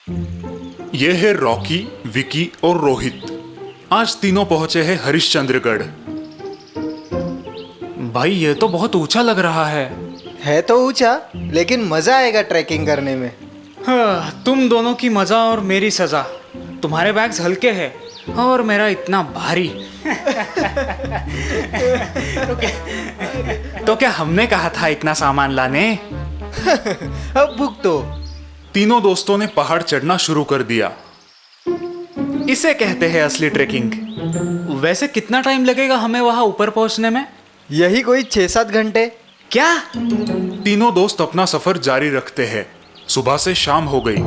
ये है रॉकी, विकी और रोहित। आज तीनों पहुंचे हैं हरिश्चंद्रगढ़। भाई ये तो बहुत ऊंचा लग रहा है तो ऊंचा, लेकिन मजा आएगा ट्रैकिंग करने में। तुम दोनों की मजा और मेरी सजा। तुम्हारे बैग्स हल्के हैं और मेरा इतना भारी। तो क्या हमने कहा था इतना सामान लाने? अब भुग तो। तीनों दोस्तों ने पहाड़ चढ़ना शुरू कर दिया। इसे कहते हैं असली ट्रेकिंग। वैसे कितना टाइम लगेगा हमें वहां ऊपर पहुंचने में? यही कोई 6-7 घंटे। क्या? तीनों दोस्त अपना सफर जारी रखते हैं। सुबह से शाम हो गई,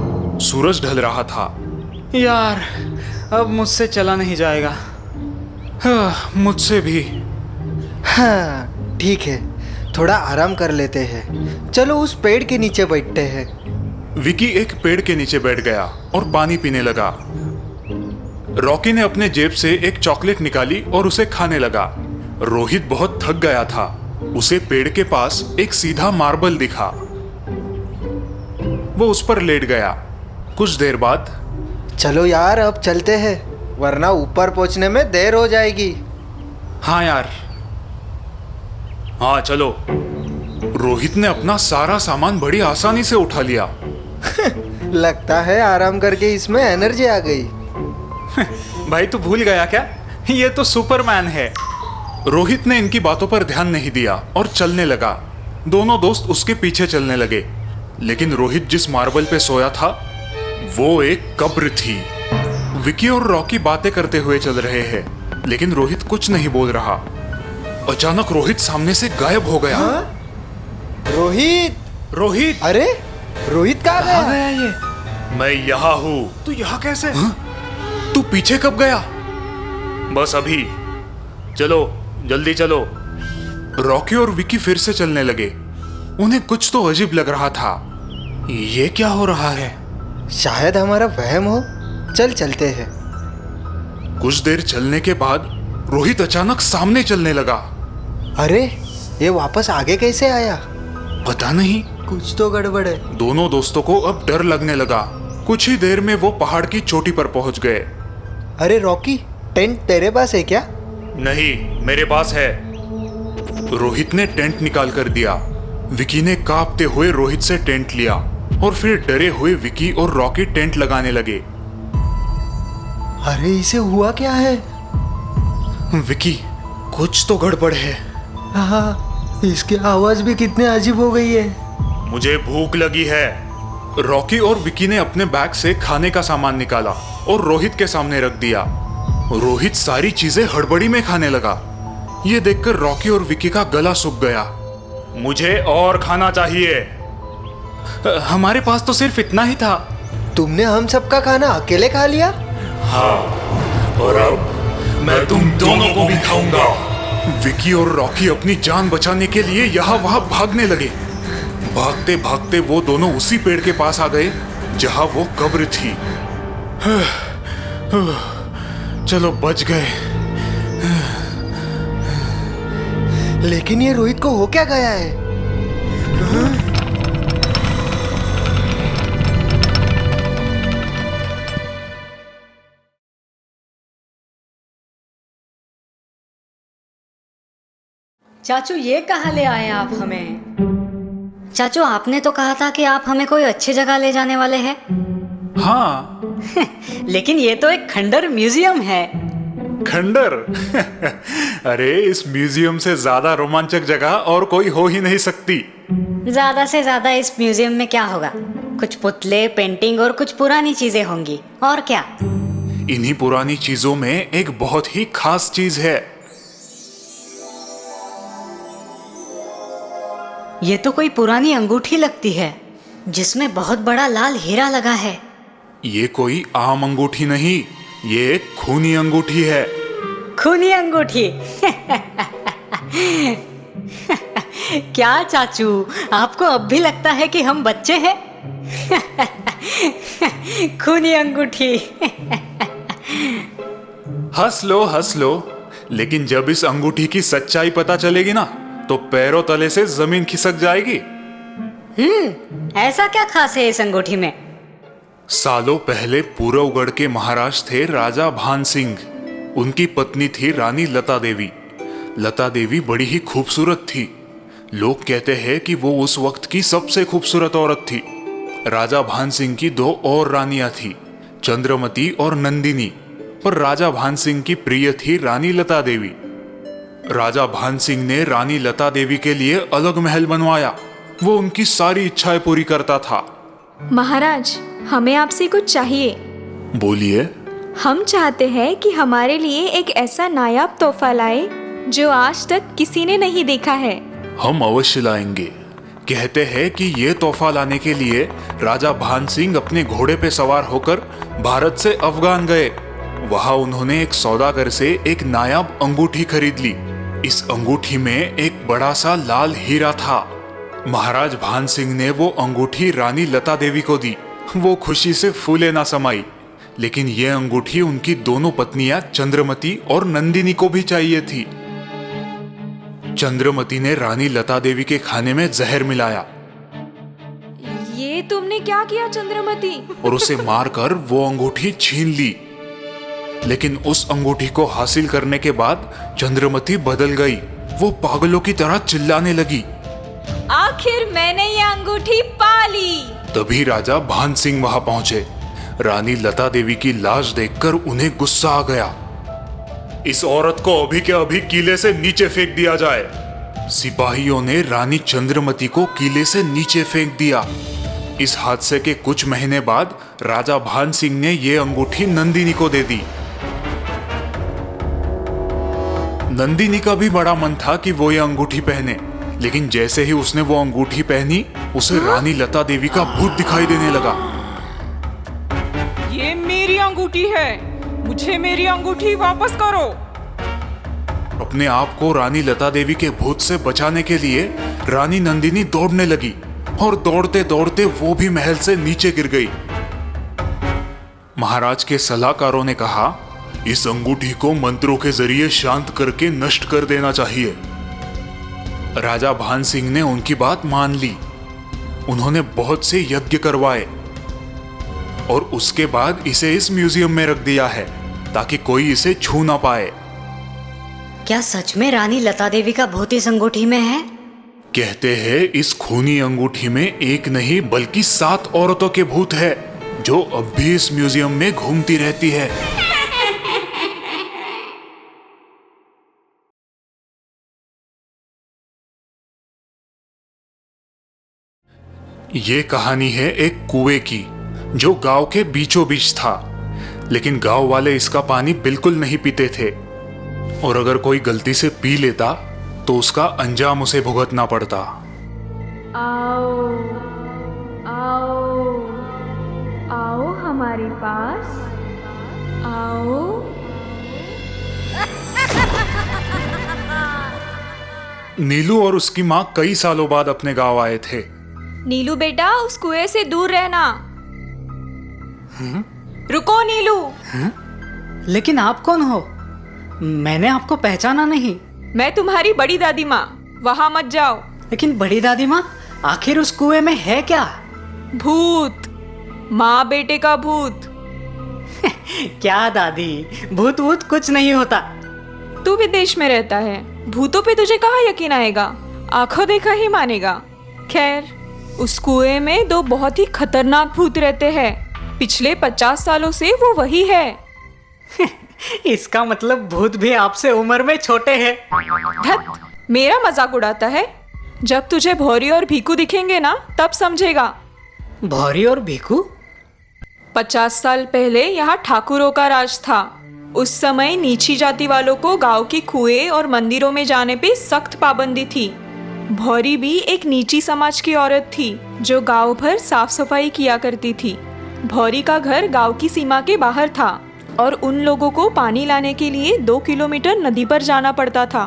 सूरज ढल रहा था। यार अब मुझसे चला नहीं जाएगा। मुझसे भी। हाँ ठीक है, थोड़ा आराम कर लेते हैं। चलो उस पेड़ के नीचे बैठते हैं। विकी एक पेड़ के नीचे बैठ गया और पानी पीने लगा। रॉकी ने अपने जेब से एक चॉकलेट निकाली और उसे खाने लगा। रोहित बहुत थक गया था। उसे पेड़ के पास एक सीधा मार्बल दिखा। वो उस पर लेट गया। कुछ देर बाद, चलो यार अब चलते हैं, वरना ऊपर पहुंचने में देर हो जाएगी। हाँ यार। हाँ चलो। रोहित ने अपना सारा सामान बड़ी आसानी से उठा लिया। लगता है आराम करके इसमें एनर्जी आ गई। भाई तू भूल गया क्या? ये तो सुपरमैन है। रोहित ने इनकी बातों पर ध्यान नहीं दिया और चलने लगा। दोनों दोस्त उसके पीछे चलने लगे। लेकिन रोहित जिस मार्बल पे सोया था वो एक कब्र थी। विकी और रॉकी बातें करते हुए चल रहे हैं, लेकिन रोहित कुछ नहीं बोल रहा। अचानक रोहित सामने से गायब हो गया। हाँ? रोहित! रोहित! अरे रोहित कहाँ कहाँ गया? गया ये? मैं यहाँ हूँ। तू यहाँ कैसे? तू पीछे कब गया? बस अभी। चलो जल्दी चलो। रॉकी और विकी फिर से चलने लगे। उन्हें कुछ तो अजीब लग रहा था। ये क्या हो रहा है? शायद हमारा वहम हो। चल चलते हैं। कुछ देर चलने के बाद रोहित अचानक सामने चलने लगा। अरे ये वापस आगे कैसे आया? पता नहीं, कुछ तो गड़बड़ है। दोनों दोस्तों को अब डर लगने लगा। कुछ ही देर में वो पहाड़ की चोटी पर पहुंच गए। अरे रॉकी, टेंट तेरे पास है क्या? नहीं, मेरे पास है। रोहित ने टेंट निकाल कर दिया। विकी ने कांपते हुए रोहित से टेंट लिया और फिर डरे हुए विकी और रॉकी टेंट लगाने लगे। अरे इसे हुआ क्या है? विकी, कुछ तो गड़बड़ है। हाँ, इसकी आवाज भी कितनी अजीब हो गई है। मुझे भूख लगी है। रॉकी और विकी ने अपने बैग से खाने का सामान निकाला और रोहित के सामने रख दिया। रोहित सारी चीजें हड़बड़ी में खाने लगा। ये देखकर रॉकी और विकी का गला सूख गया। मुझे और खाना चाहिए। हमारे पास तो सिर्फ इतना ही था। तुमने हम सबका खाना अकेले खा लिया? हाँ, और अब मैं तुम दोनों को भी खाऊंगा। विकी और रॉकी अपनी जान बचाने के लिए यहाँ वहाँ भागने लगे। भागते भागते वो दोनों उसी पेड़ के पास आ गए जहाँ वो कब्र थी। चलो बच गए। लेकिन ये रोहित को हो क्या गया है? चाचू ये कहाँ ले आए आप हमें? चाचू आपने तो कहा था कि आप हमें कोई अच्छी जगह ले जाने वाले हैं। हाँ। लेकिन ये तो एक खंडर म्यूजियम है। खंडर? अरे इस म्यूजियम से ज्यादा रोमांचक जगह और कोई हो ही नहीं सकती। ज्यादा से ज्यादा इस म्यूजियम में क्या होगा? कुछ पुतले, पेंटिंग और कुछ पुरानी चीजें होंगी, और क्या? इन्हीं पुरानी चीजों में एक बहुत ही खास चीज है। ये तो कोई पुरानी अंगूठी लगती है जिसमें बहुत बड़ा लाल हीरा लगा है। ये कोई आम अंगूठी नहीं, ये एक खूनी अंगूठी है। खूनी अंगूठी? क्या चाचू, आपको अब भी लगता है कि हम बच्चे हैं? खूनी अंगूठी। हंस लो, लेकिन जब इस अंगूठी की सच्चाई पता चलेगी ना तो पैरों तले से जमीन खिसक जाएगी। ऐसा क्या खास है इस अंगूठी में? सालों पहले पूरवगढ़ के महाराज थे राजा भान सिंह। उनकी पत्नी थी रानी लता देवी। लता देवी बड़ी ही खूबसूरत थी। लोग कहते हैं कि वो उस वक्त की सबसे खूबसूरत औरत थी। राजा भान सिंह की 2 और रानियां थी, चंद्रमती और नंदिनी। पर राजा भान सिंह की प्रिय थी रानी लता देवी। राजा भान सिंह ने रानी लता देवी के लिए अलग महल बनवाया। वो उनकी सारी इच्छाएं पूरी करता था। महाराज, हमें आपसे कुछ चाहिए। बोलिए। हम चाहते हैं कि हमारे लिए एक ऐसा नायाब तोहफा लाए जो आज तक किसी ने नहीं देखा है। हम अवश्य लाएंगे। कहते हैं कि ये तोहफा लाने के लिए राजा भान सिंह अपने घोड़े पे सवार होकर भारत से अफगान गए। वहां उन्होंने एक सौदागर से एक नायाब अंगूठी खरीद ली। इस अंगूठी में एक बड़ा सा लाल हीरा था। महाराज भान सिंह ने वो अंगूठी रानी लता देवी को दी। वो खुशी से फूले ना समाई। लेकिन ये अंगूठी उनकी दोनों पत्नियां चंद्रमती और नंदिनी को भी चाहिए थी। चंद्रमती ने रानी लता देवी के खाने में जहर मिलाया ये तुमने क्या किया चंद्रमती? और उसे मारकर वो अंगूठी छीन ली। लेकिन उस अंगूठी को हासिल करने के बाद चंद्रमती बदल गई। वो पागलों की तरह चिल्लाने लगी, आखिर मैंने ये अंगूठी पा ली। तभी राजा भान सिंह वहां पहुंचे। रानी लता देवी की लाश देखकर उन्हें गुस्सा आ गया। इस औरत को अभी के अभी किले से नीचे फेंक दिया जाए। सिपाहियों ने रानी चंद्रमती को किले से नीचे फेंक दिया। इस हादसे के कुछ महीने बाद राजा भान सिंह ने यह अंगूठी नंदिनी को दे दी। नंदिनी का भी बड़ा मन था कि वो ये अंगूठी पहने, लेकिन जैसे ही उसने वो अंगूठी पहनी उसे रानी लता देवी का भूत दिखाई देने लगा। ये मेरी अंगूठी है, मुझे मेरी अंगूठी वापस करो। अपने आप को रानी लता देवी के भूत से बचाने के लिए रानी नंदिनी दौड़ने लगी और दौड़ते दौड़ते वो भी महल से नीचे गिर गई। महाराज के सलाहकारों ने कहा, इस अंगूठी को मंत्रों के जरिए शांत करके नष्ट कर देना चाहिए। राजा भान सिंह ने उनकी बात मान ली। उन्होंने बहुत से यज्ञ करवाए और उसके बाद इसे इस म्यूजियम में रख दिया है ताकि कोई इसे छू ना पाए। क्या सच में रानी लता देवी का भूत इस अंगूठी में है? कहते हैं इस खूनी अंगूठी में एक नहीं बल्कि 7 औरतों के भूत है जो अब भी इस म्यूजियम में घूमती रहती है। ये कहानी है एक कुएं की जो गांव के बीचों बीच था। लेकिन गांव वाले इसका पानी बिल्कुल नहीं पीते थे और अगर कोई गलती से पी लेता तो उसका अंजाम उसे भुगतना पड़ता। आओ आओ आओ हमारे पास आओ। नीलू और उसकी माँ कई सालों बाद अपने गांव आए थे। नीलू बेटा, उस कुएं से दूर रहना। रुको नीलू। लेकिन आप कौन हो? मैंने आपको पहचाना नहीं। मैं तुम्हारी बड़ी दादी माँ, वहां मत जाओ। लेकिन बड़ी दादी माँ, आखिर उस कुएं में है क्या? भूत, माँ बेटे का भूत। क्या दादी, भूत वूत कुछ नहीं होता। तू विदेश में रहता है, भूतों पे तुझे कहाँ यकीन आएगा? आंखों देखा ही मानेगा। खैर, उस कुएं में 2 बहुत ही खतरनाक भूत रहते हैं। पिछले 50 सालों से वो वही है। इसका मतलब भूत भी आपसे उम्र में छोटे हैं। धत, मेरा मजाक उड़ाता है। जब तुझे भौरी और भीकू दिखेंगे ना, तब समझेगा। भौरी और भीकू? 50 साल पहले यहाँ ठाकुरों का राज था। उस समय नीची जाति वालों को गांव की कुएं और मंदिरों में जाने पे सख्त पाबंदी थी। भौरी भी एक नीची समाज की औरत थी जो गांव भर साफ सफाई किया करती थी। भौरी का घर गांव की सीमा के बाहर था और उन लोगों को पानी लाने के लिए 2 किलोमीटर नदी पर जाना पड़ता था।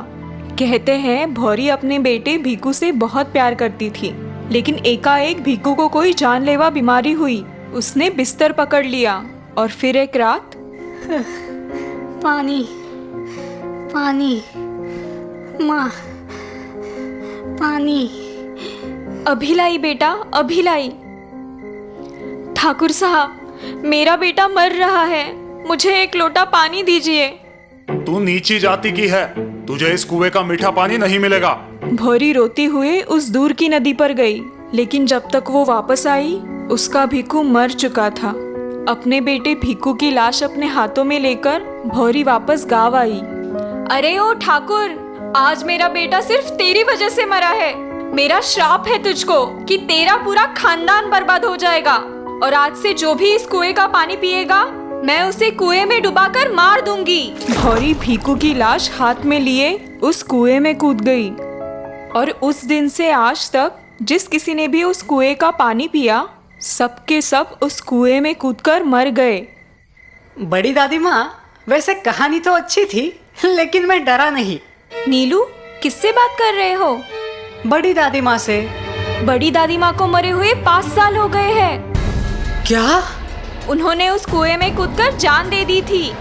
कहते हैं भौरी अपने बेटे भीकू से बहुत प्यार करती थी, लेकिन एकाएक भीकू को कोई जानलेवा बीमारी हुई। उसने बिस्तर पकड़ लिया और फिर एक रात पानी पानी माँ, पानी। अभी लाई बेटा, अभी लाई। ठाकुर साहब, मेरा बेटा मर रहा है, मुझे एक लोटा पानी दीजिए। तू नीची जाति की है, तुझे इस कुएं का मीठा पानी नहीं मिलेगा। भौरी रोती हुए उस दूर की नदी पर गई, लेकिन जब तक वो वापस आई उसका भिक्खू मर चुका था। अपने बेटे भिक्खू की लाश अपने हाथों में लेकर भौरी वापस गांव आई। अरे ओ ठाकुर, आज मेरा बेटा सिर्फ तेरी वजह से मरा है। मेरा श्राप है तुझको कि तेरा पूरा खानदान बर्बाद हो जाएगा, और आज से जो भी इस कुएं का पानी पिएगा मैं उसे कुएं में डुबाकर मार दूंगी। भौरी भिक्खू की लाश हाथ में लिए उस कुएं में कूद गई, और उस दिन से आज तक जिस किसी ने भी उस कुएं का पानी पिया, सबके सब उस कुएं में कूदकर मर गए। बड़ी दादी माँ, वैसे कहानी तो अच्छी थी, लेकिन मैं डरा नहीं। नीलू, किससे बात कर रहे हो? बड़ी दादी माँ से। बड़ी दादी माँ को मरे हुए 5 साल हो गए हैं। क्या? उन्होंने उस कुएं में कूदकर जान दे दी थी।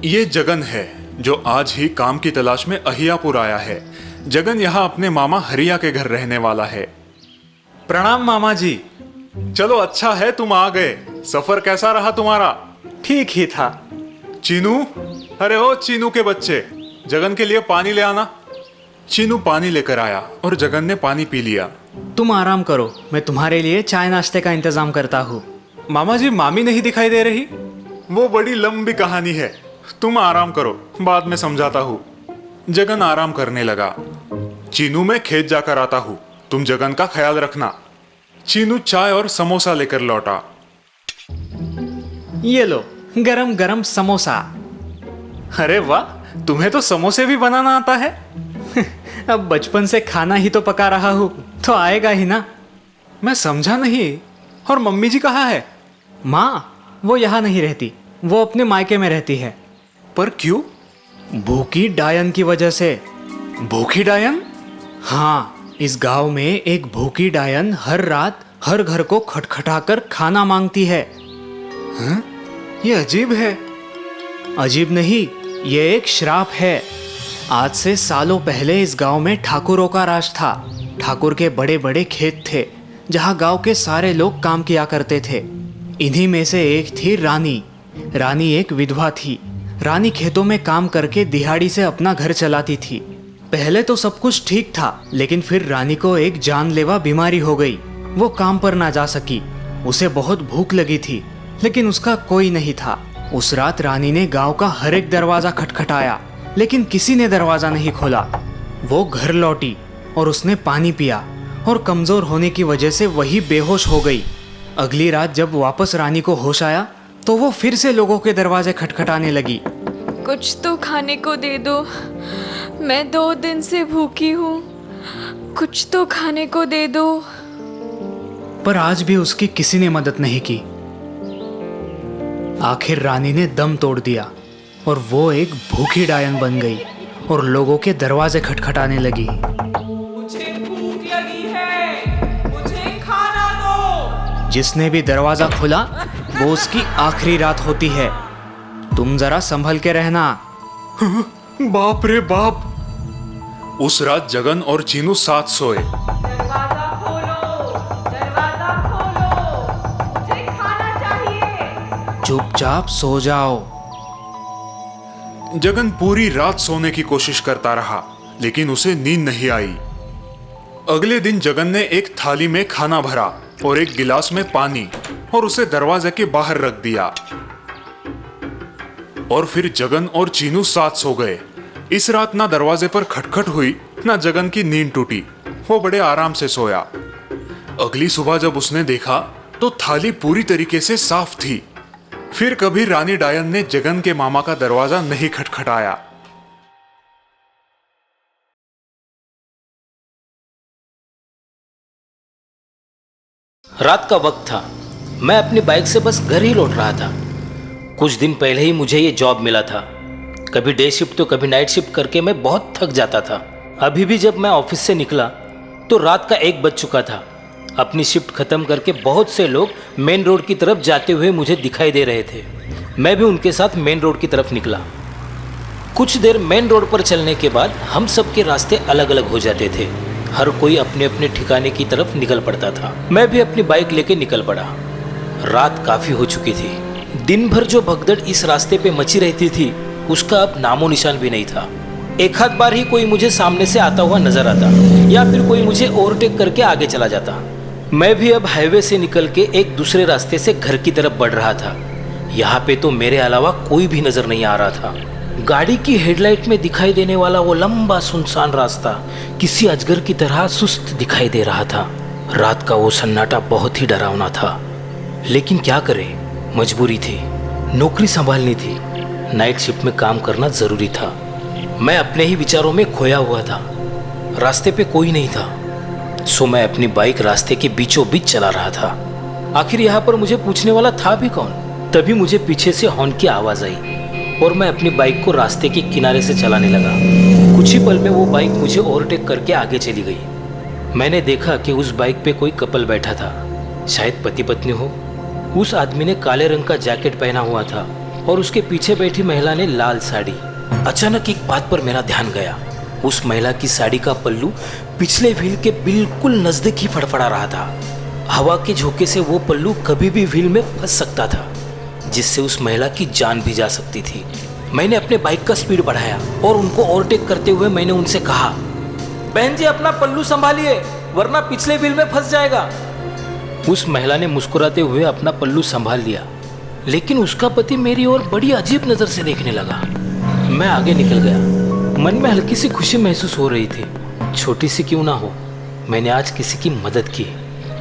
ये जगन है जो आज ही काम की तलाश में अहियापुर आया है। जगन यहाँ अपने मामा हरिया के घर रहने वाला है। प्रणाम मामा जी। चलो अच्छा है तुम आ गए। सफर कैसा रहा तुम्हारा? ठीक ही था। चीनू, अरे ओ चीनू के बच्चे, जगन के लिए पानी ले आना। चीनू पानी लेकर आया और जगन ने पानी पी लिया। तुम आराम करो, मैं तुम्हारे लिए चाय नाश्ते का इंतजाम करता हूँ। मामा जी, मामी नहीं दिखाई दे रही? वो बड़ी लंबी कहानी है, तुम आराम करो, बाद में समझाता हूँ। जगन आराम करने लगा। चीनू, मैं खेत जाकर आता हूँ, तुम जगन का ख्याल रखना। चीनू चाय और समोसा लेकर लौटा। ये लो, गरम गरम समोसा। अरे वाह, तुम्हें तो समोसे भी बनाना आता है। अब बचपन से खाना ही तो पका रहा हूँ, तो आएगा ही ना। मैं समझा नहीं। और मम्मी जी कहाँ है? माँ, वो यहाँ नहीं रहती, वो अपने मायके में रहती है। पर क्यों? भूखी डायन की वजह से। भूखी डायन? हाँ, इस गांव में एक भूखी डायन हर रात हर घर को खटखटाकर खाना मांगती है। हाँ? ये अजीब है। अजीब नहीं, ये एक श्राप है। आज से सालों पहले इस गांव में ठाकुरों का राज था। ठाकुर के बड़े बड़े खेत थे, जहां गांव के सारे लोग काम किया करते थे। इन्हीं में से एक थी रानी। रानी एक विधवा थी। रानी खेतों में काम करके दिहाड़ी से अपना घर चलाती थी। पहले तो सब कुछ ठीक था, लेकिन फिर रानी को एक जानलेवा बीमारी हो गई। वो काम पर ना जा सकी। उसे बहुत भूख लगी थी, लेकिन उसका कोई नहीं था। उस रात रानी ने गांव का हर एक दरवाजा खटखटाया, लेकिन किसी ने दरवाजा नहीं खोला। वो घर लौटी और उसने पानी पिया, और कमजोर होने की वजह से वही बेहोश हो गई। अगली रात जब वापस रानी को होश आया, तो वो फिर से लोगों के दरवाजे खटखटाने लगी। कुछ तो खाने को दे दो, मैं 2 दिन से भूखी हूँ। कुछ तो खाने को दे दो। पर आज भी उसकी किसी ने मदद नहीं की। आखिर रानी ने दम तोड़ दिया और वो एक भूखी डायन बन गई और लोगों के दरवाजे खटखटाने लगी। मुझे भूख लगी है, मुझे खाना दो। जिसने भी दरवाजा खोला वो उसकी आखिरी रात होती है। तुम जरा संभल के रहना। बाप रे बाप। उस रात जगन और चीनू साथ सोए। दरवाजा खोलो, दरवाजा खोलो, मुझे खाना चाहिए। चुपचाप सो जाओ। जगन पूरी रात सोने की कोशिश करता रहा, लेकिन उसे नींद नहीं आई। अगले दिन जगन ने एक थाली में खाना भरा और एक गिलास में पानी, और उसे दरवाजे के बाहर रख दिया। और फिर जगन और चीनू साथ सो गए। इस रात ना दरवाजे पर खटखट हुई, ना जगन की नींद टूटी। वो बड़े आराम से सोया। अगली सुबह जब उसने देखा तो थाली पूरी तरीके से साफ थी। फिर कभी रानी डायन ने जगन के मामा का दरवाजा नहीं खटखटाया। रात का वक्त था। मैं अपनी बाइक से बस घर ही लौट रहा था। कुछ दिन पहले ही मुझे ये जॉब मिला था। कभी डे शिफ्ट तो कभी नाइट शिफ्ट करके मैं बहुत थक जाता था। अभी भी जब मैं ऑफिस से निकला तो रात का 1 बज चुका था। अपनी शिफ्ट खत्म करके बहुत से लोग मेन रोड की तरफ जाते हुए मुझे दिखाई दे रहे थे। मैं भी उनके साथ मेन रोड की तरफ निकला। कुछ देर मेन रोड पर चलने के बाद हम सबके रास्ते अलग अलग हो जाते थे। हर कोई अपने अपने ठिकाने की तरफ निकल पड़ता था। मैं भी अपनी बाइक लेके निकल पड़ा। रात काफ़ी हो चुकी थी। दिन भर जो भगदड़ इस रास्ते पे मची रहती थी उसका अब नामो निशान भी नहीं था। एक आध बार ही कोई मुझे सामने से आता हुआ नजर आता या फिर कोई मुझे ओवरटेक करके आगे चला जाता। मैं भी अब हाईवे से निकल के एक दूसरे रास्ते से घर की तरफ बढ़ रहा था। यहाँ पे तो मेरे अलावा कोई भी नजर नहीं आ रहा था। गाड़ी की हेडलाइट में दिखाई देने वाला वो लंबा सुनसान रास्ता किसी अजगर की तरह सुस्त दिखाई दे रहा था। रात का वो सन्नाटा बहुत ही डरावना था, लेकिन क्या करें, मजबूरी थी। नौकरी संभालनी थी, नाइट शिफ्ट में काम करना जरूरी था। मैं अपने ही विचारों में खोया हुआ था। रास्ते पे कोई नहीं था, सो मैं अपनी बाइक रास्ते के बीचों बीच चला रहा था। आखिर यहाँ पर मुझे पूछने वाला था भी कौन। तभी मुझे पीछे से हॉर्न की आवाज आई और मैं अपनी बाइक को रास्ते के किनारे से चलाने लगा। कुछ ही पल में वो बाइक मुझे ओवरटेक करके आगे चली गई। मैंने देखा कि उस बाइक पे कोई कपल बैठा था, शायद पति पत्नी हो। उस आदमी ने काले रंग का जैकेट पहना हुआ था और उसके पीछे बैठी महिला ने लाल साड़ी। अचानक एक बात पर मेरा ध्यान गया। उस महिला की साड़ी का पल्लू पिछले व्हील के बिल्कुल नजदीक ही फड़फड़ा रहा था। हवा के झोंके से वो पल्लू कभी भी व्हील में फंस सकता था, जिससे उस महिला की जान भी जा सकती थी। मैंने अपने बाइक का स्पीड बढ़ाया और उनको ओवरटेक करते हुए मैंने उनसे कहा, बहन जी अपना पल्लू संभालिए वरना पिछले व्हील में फंस जाएगा। उस महिला ने मुस्कुराते हुए अपना पल्लू संभाल लिया, लेकिन उसका पति मेरी ओर बड़ी अजीब नजर से देखने लगा। मैं आगे निकल गया। मन में हल्की सी खुशी महसूस हो रही थी। छोटी सी क्यों ना हो, मैंने आज किसी की मदद की।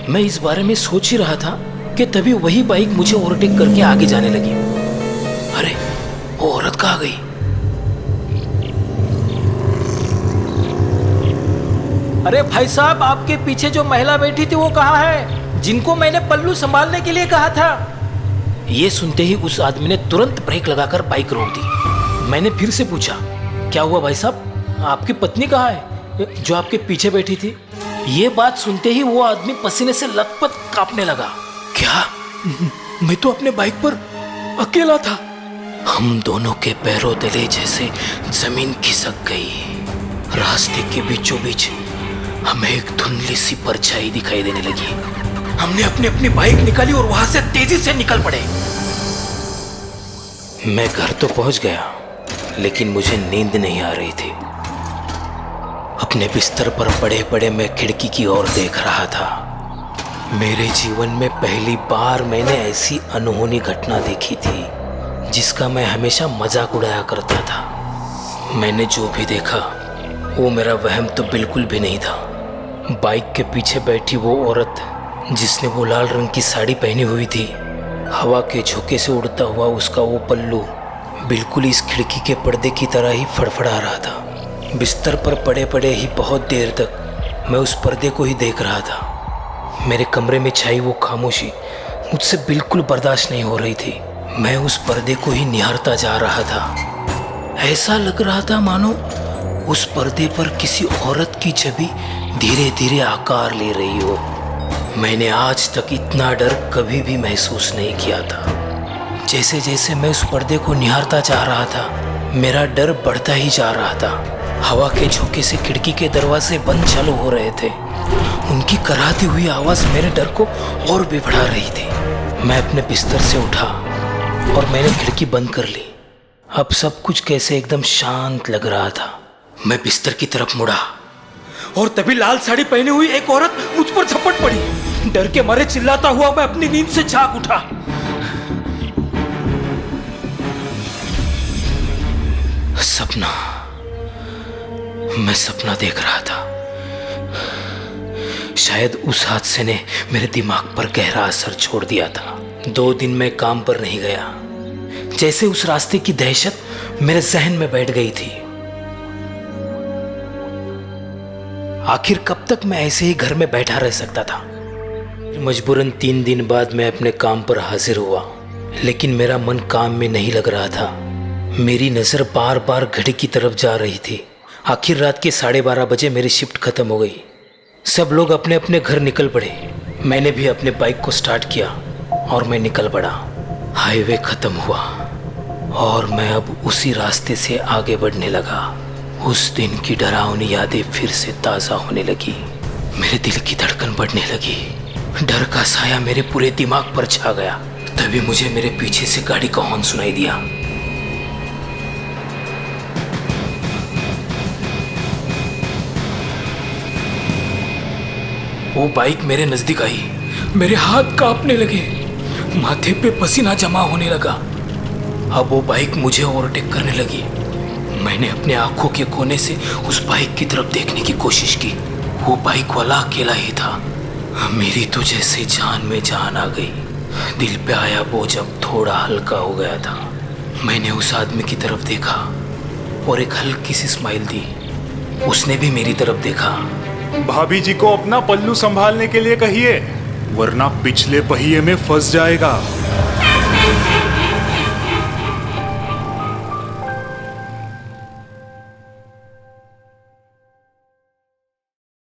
मैं इस बारे में सोच ही रहा था कि तभी वही बाइक मुझे ओवरटेक करके आगे जाने लगी। अरे वो औरत कहाँ गई? अरे भाई साहब, आपके पीछे जो महिला बैठी थी वो कहाँ है, जिनको मैंने पल्लू संभालने के लिए कहा था? ये सुनते ही उस आदमी ने तुरंत ब्रेक लगाकर बाइक रोक दी। मैंने फिर से पूछा, क्या हुआ भाई साहब, आपकी पत्नी कहाँ है जो आपके पीछे बैठी थी? ये बात सुनते ही वो आदमी पसीने से लथपथ कांपने लगा। क्या? मैं तो अपने बाइक पर अकेला था। हम दोनों के पैरों तले जैसे जमीन खिसक गई। रास्ते के बीचों बीच हमें एक धुंधली सी परछाई दिखाई देने लगी। हमने अपनी बाइक निकाली और वहां से तेजी से निकल पड़े। मैं घर तो पहुंच गया, लेकिन मुझे नींद नहीं आ रही थी। अपने बिस्तर पर पड़े पड़े मैं खिड़की की ओर देख रहा था। मेरे जीवन में पहली बार मैंने ऐसी अनहोनी घटना देखी थी जिसका मैं हमेशा मजाक उड़ाया करता था। मैंने जो भी देखा वो मेरा वहम तो बिल्कुल भी नहीं था। बाइक के पीछे बैठी वो औरत जिसने वो लाल रंग की साड़ी पहनी हुई थी, हवा के झोंके से उड़ता हुआ उसका वो पल्लू बिल्कुल इस खिड़की के पर्दे की तरह ही फड़फड़ा रहा था। बिस्तर पर पड़े पड़े ही बहुत देर तक मैं उस पर्दे को ही देख रहा था। मेरे कमरे में छाई वो खामोशी मुझसे बिल्कुल बर्दाश्त नहीं हो रही थी। मैं उस पर्दे को ही निहारता जा रहा था। ऐसा लग रहा था मानो उस पर्दे पर किसी औरत की छवि धीरे धीरे आकार ले रही हो। मैंने आज तक इतना डर कभी भी महसूस नहीं किया था। जैसे जैसे मैं उस पर्दे को निहारता जा रहा था, मेरा डर बढ़ता ही जा रहा था। हवा के झोंके से खिड़की के दरवाजे बंद चालू हो रहे थे। उनकी कराहती हुई आवाज़ मेरे डर को और भी बढ़ा रही थी। मैं अपने बिस्तर से उठा और मैंने खिड़की बंद कर ली। अब सब कुछ कैसे एकदम शांत लग रहा था। मैं बिस्तर की तरफ मुड़ा और तभी लाल साड़ी पहनी हुई एक औरत मुझ पर झपट पड़ी। डर के मारे चिल्लाता हुआ मैं अपनी नींद से जाग उठा। सपना, मैं सपना देख रहा था। शायद उस हादसे ने मेरे दिमाग पर गहरा असर छोड़ दिया था। 2 दिन मैं काम पर नहीं गया। जैसे उस रास्ते की दहशत मेरे जहन में बैठ गई थी। आखिर कब तक मैं ऐसे ही घर में बैठा रह सकता था। मजबूरन 3 दिन बाद मैं अपने काम पर हाजिर हुआ, लेकिन मेरा मन काम में नहीं लग रहा था। मेरी नज़र बार बार घड़ी की तरफ जा रही थी। आखिर रात के 12:30 बजे मेरी शिफ्ट खत्म हो गई। सब लोग अपने अपने घर निकल पड़े। मैंने भी अपने बाइक को स्टार्ट किया और मैं निकल पड़ा। हाईवे खत्म हुआ और मैं अब उसी रास्ते से आगे बढ़ने लगा। उस दिन की डरावनी यादें फिर से ताज़ा होने लगी। मेरे दिल की धड़कन बढ़ने लगी। डर का साया मेरे पूरे दिमाग पर छा गया। तभी मुझे मेरे पीछे से गाड़ी का हॉर्न सुनाई दिया। वो बाइक मेरे नजदीक आई। मेरे हाथ कांपने लगे, माथे पे पसीना जमा होने लगा। अब वो बाइक मुझे ओवरटेक करने लगी। मैंने अपने आंखों के कोने से उस बाइक की तरफ देखने की कोशिश की। वो बाइक वाला अकेला ही था। मेरी तो जैसे जान में जान आ गई। दिल पे आया बोझ अब थोड़ा हल्का हो गया था। मैंने उस आदमी की तरफ देखा और एक हल्की सी स्माइल दी। उसने भी मेरी तरफ देखा। भाभी जी को अपना पल्लू संभालने के लिए कहिए, वरना पिछले पहिए में फंस जाएगा।